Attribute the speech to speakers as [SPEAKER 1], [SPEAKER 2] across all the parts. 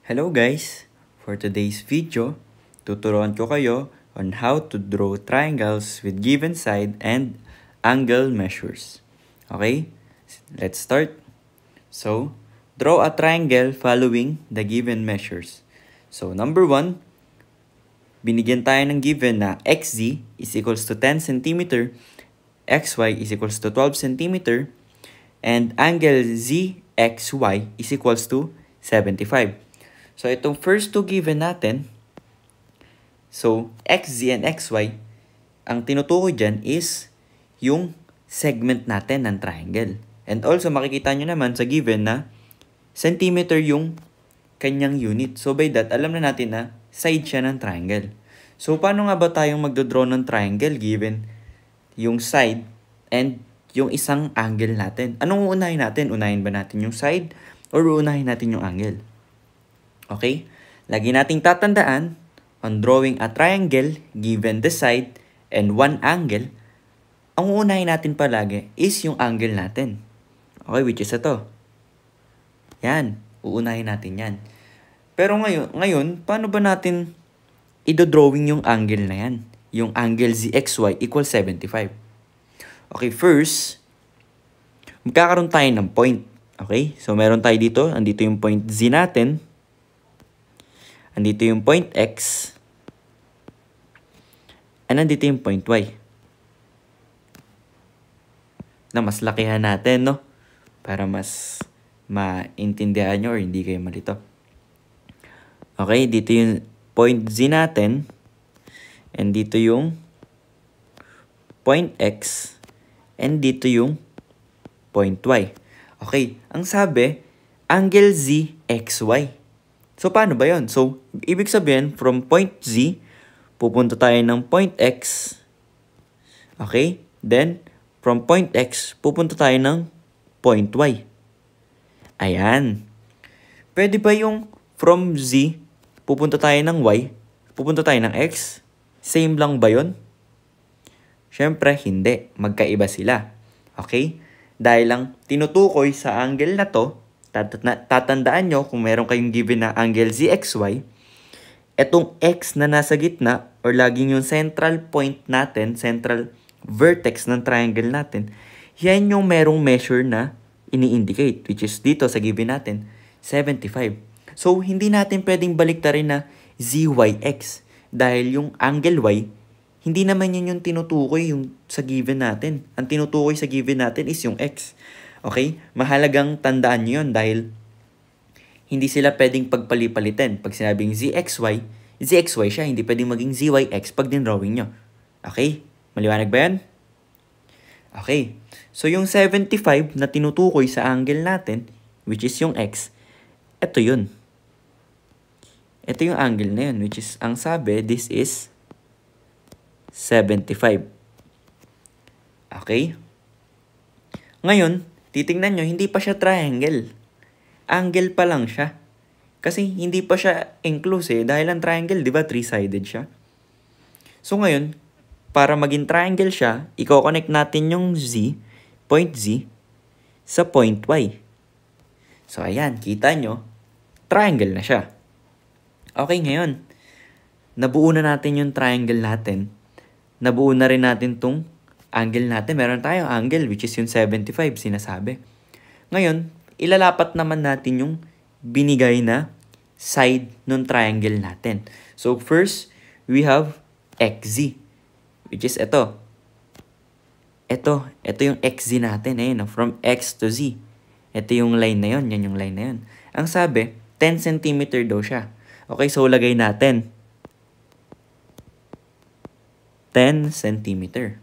[SPEAKER 1] Hello guys! For today's video, tuturuan ko kayo on how to draw triangles with given side and angle measures. Okay? Let's start. So, draw a triangle following the given measures. So, number 1, binigyan tayo ng given na xz is equals to 10 cm, xy is equals to 12 cm, and angle zxy is equals to 75. So, itong first two given natin, so, xz and xy, ang tinutukoy dyan is yung segment natin ng triangle. And also, makikita nyo naman sa given na centimeter yung kanyang unit. So, by that, alam na natin na side siya ng triangle. So, paano nga ba tayong magdodraw ng triangle given yung side and yung isang angle natin? Anong uunahin natin? Unahin ba natin yung side or uunahin natin yung angle? Okay? Lagi nating tatandaan, on drawing a triangle given the side and one angle, ang uunahin natin palagi is yung angle natin. Okay, which is ito. Yan, uunahin natin yan. Pero ngayon, paano ba natin i-drawing yung angle na yan? Yung angle ZXY equals 75. Okay, first, magkakaroon tayo ng point. Okay, so meron tayo dito, andito yung point Z natin. Andito yung point X. And andito yung point Y. Na mas lakihan natin, no? Para mas maintindihan nyo or hindi kayo malito. Okay, dito yung point Z natin. And dito yung point X. And dito yung point Y. Okay, ang sabi, angle ZXY. So, paano ba yun? So, ibig sabihin, from point Z, pupunta tayo ng point X. Okay? Then, from point X, pupunta tayo ng point Y. Ayan. Pwede ba yung from Z, pupunta tayo ng Y, pupunta tayo ng X? Same lang ba yun? Siyempre, hindi. Magkaiba sila. Okay? Dahil lang tinutukoy sa angle na to, tatandaan nyo kung meron kayong given na angle ZXY, etong X na nasa gitna or laging yung central point natin, central vertex ng triangle natin, yan yung merong measure na ini-indicate, which is dito sa given natin, 75. So, hindi natin pwedeng baliktarin na ZYX dahil yung angle Y, hindi naman yun yung tinutukoy yung sa given natin. Ang tinutukoy sa given natin is yung X. Okay? Mahalagang tandaan nyo yun dahil hindi sila pwedeng pagpalipalitin. Pag sinabing ZXY, ZXY siya. Hindi pwedeng maging ZYX pag din-drawing nyo. Okay? Maliwanag ba yan? Okay. So, yung 75 na tinutukoy sa angle natin, which is yung X, ito yun. Ito yung angle na yun, which is, ang sabi, this is 75. Okay? Ngayon, titingnan nyo, hindi pa siya triangle. Angle pa lang siya. Kasi hindi pa siya enclosed dahil ang triangle, di ba, three-sided siya. So ngayon, para maging triangle siya, i-connect natin yung Z, point Z, sa point Y. So ayan, kita nyo, triangle na siya. Okay, ngayon, nabuo na natin yung triangle natin. Nabuo na rin natin tong angle natin. Meron tayong angle which is yung 75 sinasabi. Ngayon, ilalapat naman natin yung binigay na side ng triangle natin. So, first, we have XZ which is ito. Ito yung XZ natin. Ayun, from X to Z. Ito yung line na yun. Yan yung line na yun. Ang sabi, 10 cm daw siya. Okay, so lagay natin 10 cm.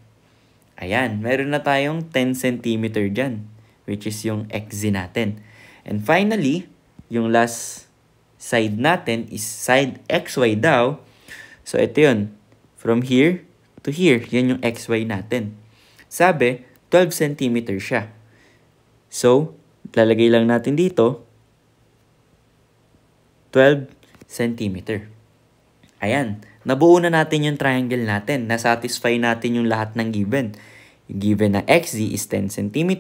[SPEAKER 1] Ayan, meron na tayong 10 cm dyan, which is yung XZ natin. And finally, yung last side natin is side XY daw. So, ito yun. From here to here, yan yung XY natin. Sabi, 12 cm siya. So, lalagay lang natin dito, 12 cm. Ayan, nabuo na natin yung triangle natin. Nasatisfy natin yung lahat ng given. Yung given na XZ is 10 cm,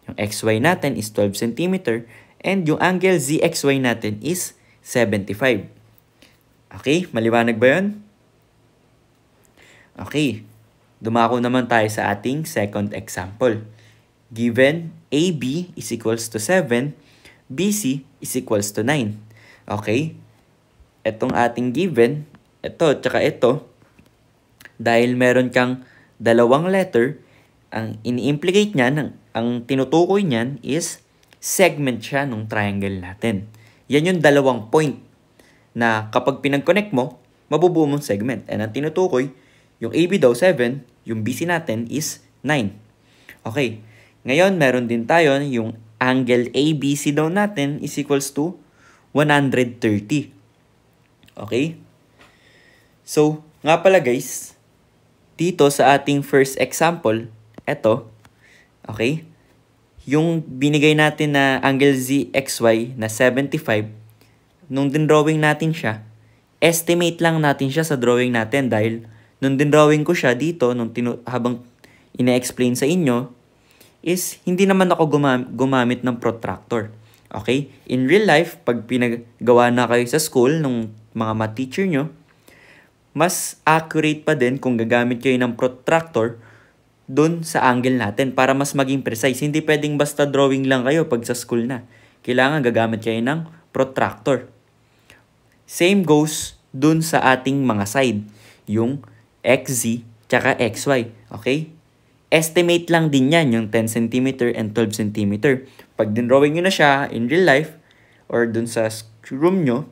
[SPEAKER 1] yung XY natin is 12 cm, and yung angle ZXY natin is 75. Okay, maliwanag ba yun? Okay, dumako naman tayo sa ating second example. Given AB is equals to 7, BC is equals to 9. Okay, etong ating given, ito tsaka ito, dahil meron kang dalawang letter, ang ini-implicate niyan, ang tinutukoy niyan is segment siya ng triangle natin. Yan yung dalawang point na kapag pinag-connect mo, mabubuo mong segment. And ang tinutukoy, yung AB daw 7, yung BC natin is 9. Okay, ngayon meron din tayo yung angle ABC daw natin is equals to 130. Okay? So, nga pala guys, dito sa ating first example, eto, okay, yung binigay natin na angle ZXY na 75, nung din-drawing natin siya, estimate lang natin siya sa drawing natin dahil nung din-drawing ko siya dito, habang ina-explain sa inyo, is hindi naman ako gumamit ng protractor. Okay? In real life, pag pinagawa na kayo sa school ng mga math teacher nyo, mas accurate pa din kung gagamit kayo ng protractor dun sa angle natin para mas maging precise. Hindi pwedeng basta drawing lang kayo pag sa school na. Kailangan gagamit kayo ng protractor. Same goes dun sa ating mga side. Yung XZ tsaka XY. Okay? Estimate lang din yan, yung 10 cm and 12 cm. Pag din-drawing nyo na siya in real life or dun sa room nyo,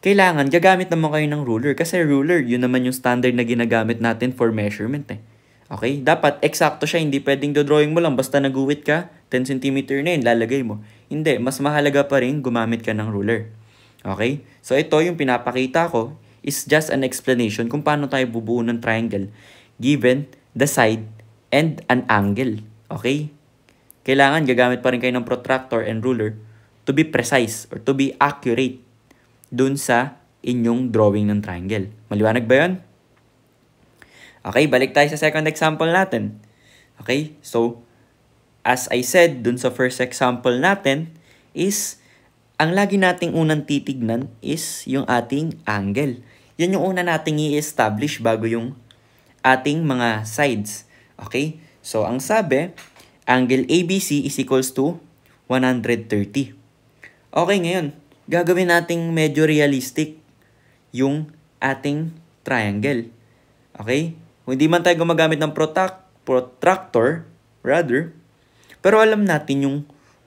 [SPEAKER 1] kailangan gagamit naman kayo ng ruler. Kasi ruler, yun naman yung standard na ginagamit natin for measurement eh. Okay? Dapat eksakto siya, hindi pwedeng do-drawing mo lang basta nag-uwit ka, 10 cm na yun, lalagay mo. Hindi, mas mahalaga pa rin gumamit ka ng ruler. Okay? So ito yung pinapakita ko is just an explanation kung paano tayo bubuo ng triangle given the side and an angle. Okay? Kailangan gagamit pa rin kayo ng protractor and ruler to be precise or to be accurate dun sa inyong drawing ng triangle. Maliwanag ba yun? Okay, balik tayo sa second example natin. Okay, so as I said dun sa first example natin is ang lagi nating unang titignan is yung ating angle. Yan yung una nating i-establish bago yung ating mga sides. Okay, so ang sabi, angle ABC is equals to 130. Okay, ngayon, gagawin nating medyo realistic yung ating triangle. Okay? Kung hindi man tayo gumagamit ng protractor, rather, pero alam natin yung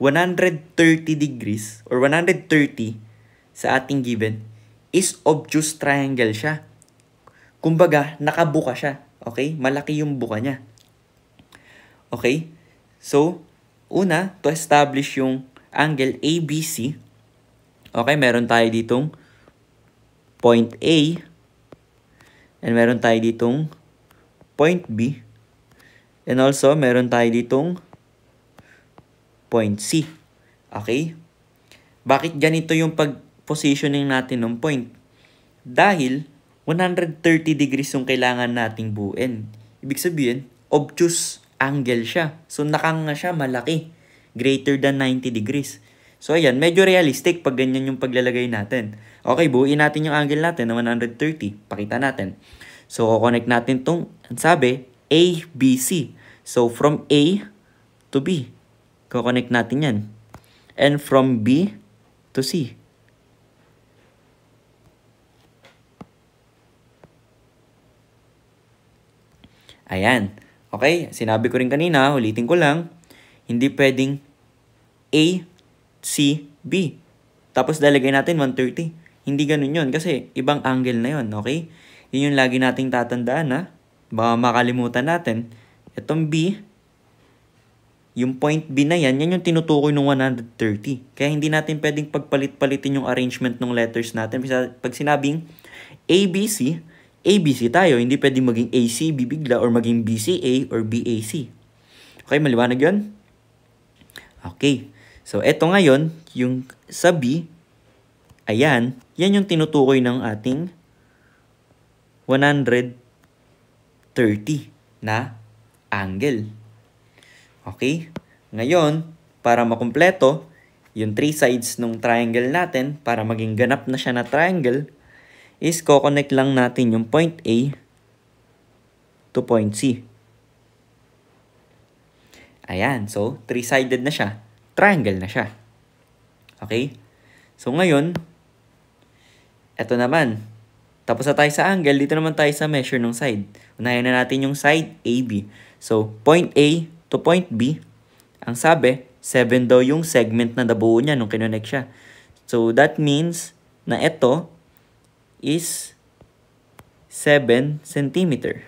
[SPEAKER 1] 130 degrees or 130 sa ating given is obtuse triangle siya. Kumbaga, nakabuka siya. Okay? Malaki yung buka niya. Okay? So, una, to establish yung angle ABC, okay, meron tayo ditong point A and meron tayo ditong point B and also meron tayo ditong point C. Okay? Bakit ganito yung pag-positioning natin ng point? Dahil 130 degrees yung kailangan nating buuin. Ibig sabihin, obtuse angle siya. So nakanga siya malaki. Greater than 90 degrees. So, ayan, medyo realistic pag ganyan yung paglalagay natin. Okay, buuin natin yung angle natin na 130. Pakita natin. So, connect natin itong, sabi, ABC. So, from A to B. Connect natin yan. And from B to C. Ayan. Okay, sinabi ko rin kanina, ulitin ko lang, hindi pwedeng A, C, B. Tapos lalagay natin 130. Hindi ganun yun kasi ibang angle na yun, okay? Yun yung lagi nating tatandaan na baka makalimutan natin. Itong B, yung point B na yan, yan yung tinutukoy ng 130. Kaya hindi natin pwedeng pagpalit-palitin yung arrangement ng letters natin. Pag sinabing ABC, ABC tayo. Hindi pwedeng maging ACB bigla or maging BCA or BAC. Okay, maliwanag yun? Okay. So, eto ngayon, yung sa B, ayan, yan yung tinutukoy ng ating 130 na angle. Okay? Ngayon, para makumpleto, yung 3 sides ng triangle natin para maging ganap na siya na triangle is ko-connect lang natin yung point A to point C. Ayan, so 3-sided na siya. Triangle na siya. Okay? So ngayon, eto naman. Tapos na tayo sa angle, dito naman tayo sa measure ng side. Unahin na natin yung side AB. So, point A to point B, ang sabi, 7 daw yung segment na nabuo niya nung kinonect siya. So, that means na ito is 7 centimeter.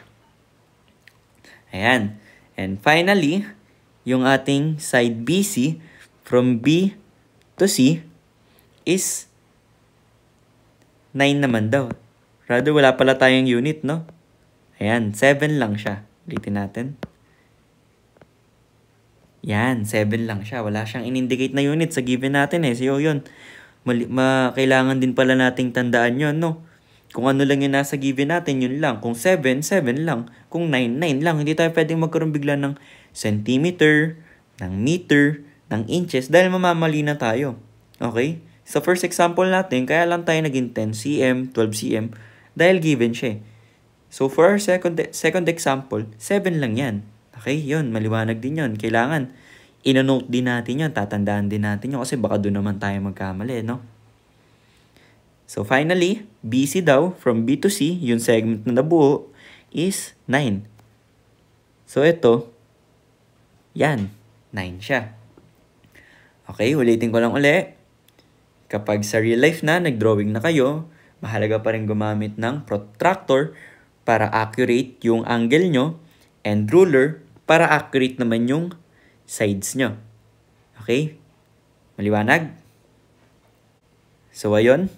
[SPEAKER 1] Ayan. And finally, yung ating side BC from B to C is 9 naman daw. Rather, wala pala tayong unit, no? Ayan, 7 lang siya. Ulitin natin. Yan, 7 lang siya. Wala siyang in-indicate na unit sa given natin eh. So, yun. Kailangan din pala nating tandaan yun, no? Kung ano lang yung nasa given natin, yun lang. Kung 7, 7 lang. Kung 9, 9 lang. Hindi tayo pwedeng magkaroon bigla ng centimeter, ng meter, ng inches dahil mamamali na tayo. Okay? Sa first example natin, kaya lang tayo naging 10 cm, 12 cm dahil given siya. So, for our second example, 7 lang yan. Okay, yun, maliwanag din yun. Kailangan, ino-note din natin yun, tatandaan din natin yun kasi baka doon naman tayo magkamali, no? So, finally, BC daw, from B to C, yung segment na nabuo, is 9. So, ito, yan, 9 siya. Okay, ulitin ko lang uli. Kapag sa real life na, nag-drawing na kayo, mahalaga pa rin gumamit ng protractor para accurate yung angle nyo and ruler para accurate naman yung sides nyo. Okay? Maliwanag? So, ayun.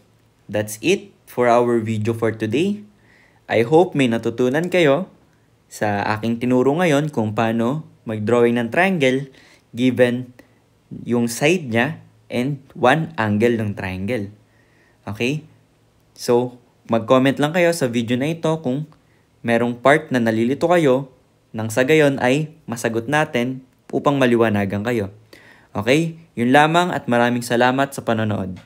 [SPEAKER 1] That's it for our video for today. I hope may natutunan kayo sa aking tinuro ngayon kung paano mag-drawing ng triangle given yung side niya and one angle ng triangle. Okay? So, mag-comment lang kayo sa video na ito kung merong part na nalilito kayo nang sa gayon ay masagot natin upang maliwanagan kayo. Okay? Yun lamang at maraming salamat sa panonood.